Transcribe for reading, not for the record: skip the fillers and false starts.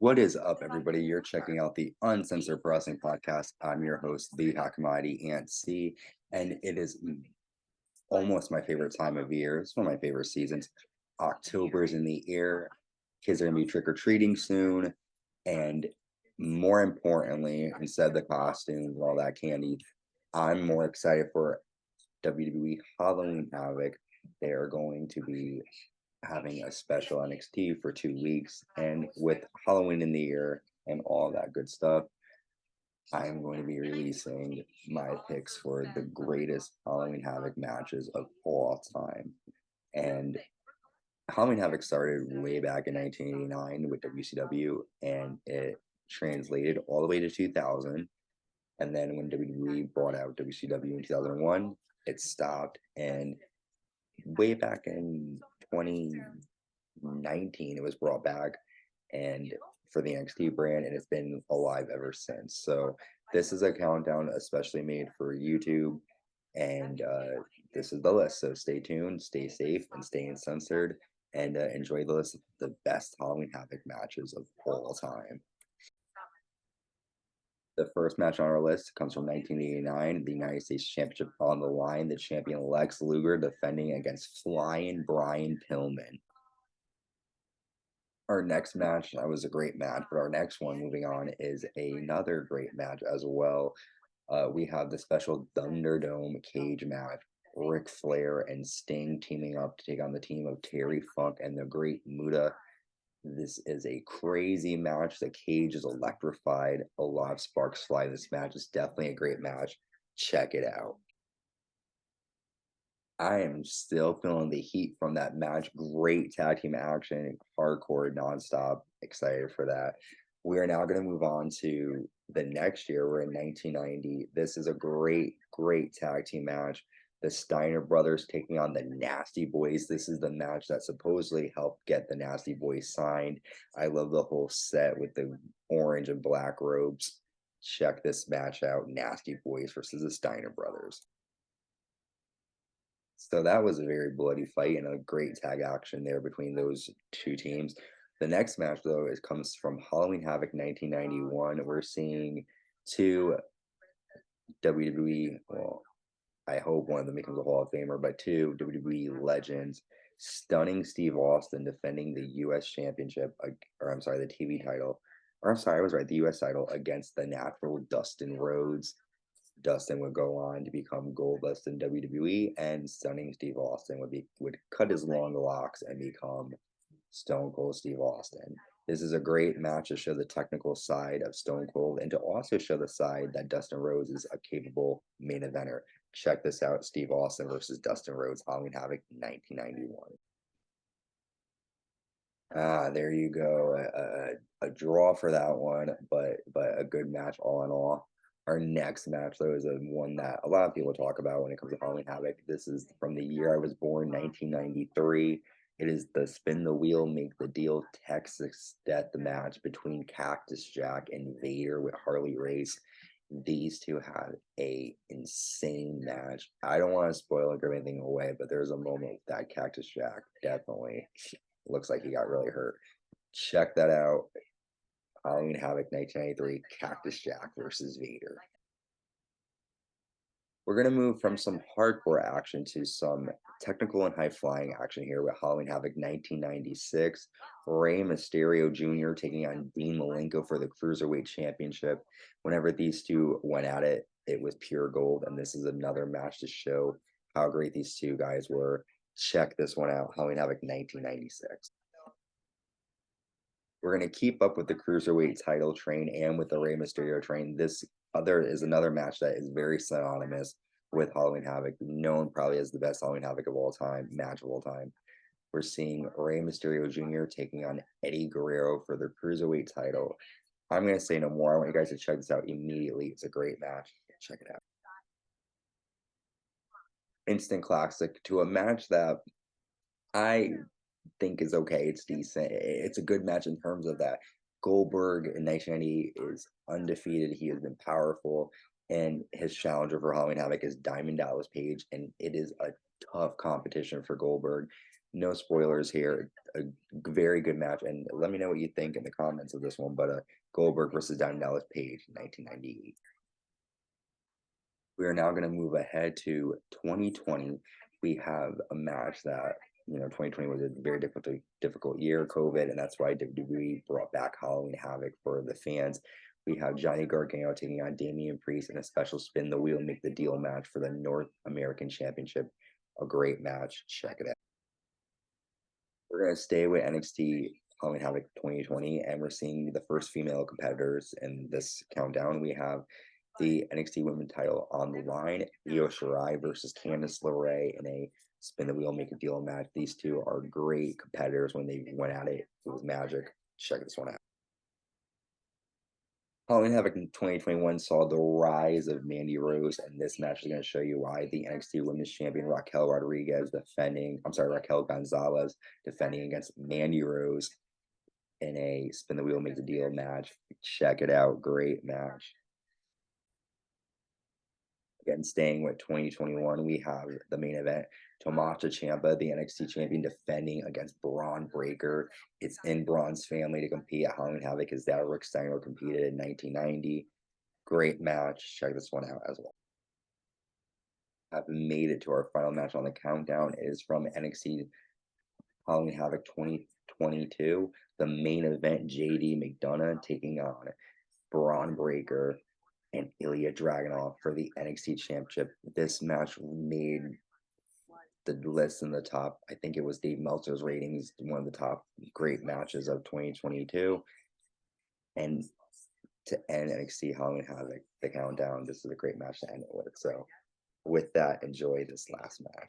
What is up, everybody? You're checking out the Uncensored Wrestling Podcast. I'm your host, the Hakamadi Ant C, and it is almost my favorite time of year. It's one of my favorite seasons. October's in the air. Kids are gonna be trick or treating soon, and more importantly, instead of the costumes and all that candy, I'm more excited for WWE Halloween Havoc. They are going to be having a special NXT for 2 weeks. And with Halloween in the year and all that good stuff, I'm going to be releasing my picks for the greatest Halloween Havoc matches of all time. And Halloween Havoc started way back in 1989 with WCW, and it translated all the way to 2000. And then when WWE bought out WCW in 2001, it stopped. And way back in 2019, it was brought back and for the NXT brand, and it's been alive ever since. So this is a countdown especially made for YouTube, and this is the list. So stay tuned, stay safe, and stay uncensored, and enjoy the list of the best Halloween Havoc matches of all time. The first match on our list comes from 1989, the United States Championship on the line. The champion Lex Luger defending against Flying Brian Pillman. Our next match, that was a great match, but our next one moving on is another great match as well. We have the special Thunderdome cage match. Ric Flair and Sting teaming up to take on the team of Terry Funk and the Great Muta. This is a crazy match. The cage is electrified. A lot of sparks fly. This match is definitely a great match. Check it out. I am still feeling the heat from that match. Great tag team action, hardcore, nonstop. Excited for that. We are now going to move on to the next year. We're in 1990. This is a great tag team match. The Steiner brothers taking on the Nasty Boys. This is the match that supposedly helped get the Nasty Boys signed. I love the whole set with the orange and black robes. Check this match out. Nasty Boys versus the Steiner brothers. So that was a very bloody fight and a great tag action there between those two teams. The next match, though, is comes from Halloween Havoc 1991. We're seeing two WWE, well, I hope one of them becomes a Hall of Famer, but two WWE legends, stunning Steve Austin defending the U.S. Championship, or I'm sorry, the TV title, or I'm sorry, I was right, the U.S. title against the natural Dustin Rhodes. Dustin would go on to become Goldust in WWE, and Stunning Steve Austin would cut his long locks and become Stone Cold Steve Austin. This is a great match to show the technical side of Stone Cold and to also show the side that Dustin Rhodes is a capable main eventer. Check this out: Steve Austin versus Dustin Rhodes, Halloween Havoc, 1991. There you go. A draw for that one, but a good match all in all. Our next match, though, is a one that a lot of people talk about when it comes to Halloween Havoc. This is from the year I was born, 1993. It is the Spin the Wheel, Make the Deal Texas Death match between Cactus Jack and Vader with Harley Race. These two had a insane match. I don't want to spoil or give anything away, but there's a moment that Cactus Jack definitely looks like he got really hurt. Check that out. Halloween Havoc 1993, Cactus Jack versus Vader. We're going to move from some hardcore action to some technical and high flying action here with Halloween Havoc 1996. Rey Mysterio Jr. taking on Dean Malenko for the Cruiserweight Championship. Whenever these two went at it, it was pure gold. And this is another match to show how great these two guys were. Check this one out, Halloween Havoc 1996. We're going to keep up with the cruiserweight title train and with the Rey Mysterio train. This other is another match that is very synonymous with Halloween Havoc, known probably as the best Halloween Havoc of all time, match of all time. We're seeing Rey Mysterio Jr. taking on Eddie Guerrero for the cruiserweight title. I'm going to say no more. I want you guys to check this out immediately. It's a great match. Check it out. Instant classic to a match that I think is okay. It's decent. It's a good match in terms of that. Goldberg in 1990 is undefeated. He has been powerful, and his challenger for Halloween Havoc is Diamond Dallas Page, and it is a tough competition for Goldberg. No spoilers here. A very good match, and let me know what you think in the comments of this one. But Goldberg versus Daniela Page, 1998. We are now going to move ahead to 2020. We have a match that 2020 was a very difficult year, COVID, and that's why WWE brought back Halloween Havoc for the fans. We have Johnny Gargano taking on Damian Priest in a special spin the wheel, make the deal match for the North American Championship. A great match. Check it out. We're gonna stay with NXT Halloween Havoc 2020, and we're seeing the first female competitors in this countdown. We have the NXT Women's title on the line: Io Shirai versus Candice LeRae in a spin the wheel, make a deal match. These two are great competitors. When they went at it, it was magic. Check this one out. Halloween Havoc in 2021 saw the rise of Mandy Rose, and this match is going to show you why the NXT Women's Champion Raquel Gonzalez defending against Mandy Rose in a spin the wheel, make the deal match. Check it out. Great match. Again, staying with 2021, we have the main event. Tommaso Ciampa, the NXT champion, defending against Braun Breaker. It's in Braun's family to compete at Halloween Havoc. His dad, Rick Steiner, competed in 1990. Great match. Check this one out as well. Have made it to our final match on the countdown. It is from NXT Halloween Havoc 2022. The main event, JD McDonough taking on Braun Breaker and Ilya Dragunov for the NXT Championship. This match made the list in the top. I think it was Dave Meltzer's ratings, one of the top great matches of 2022. And to end NXT Halloween Havoc, the countdown, this is a great match to end it with. So, with that, enjoy this last match.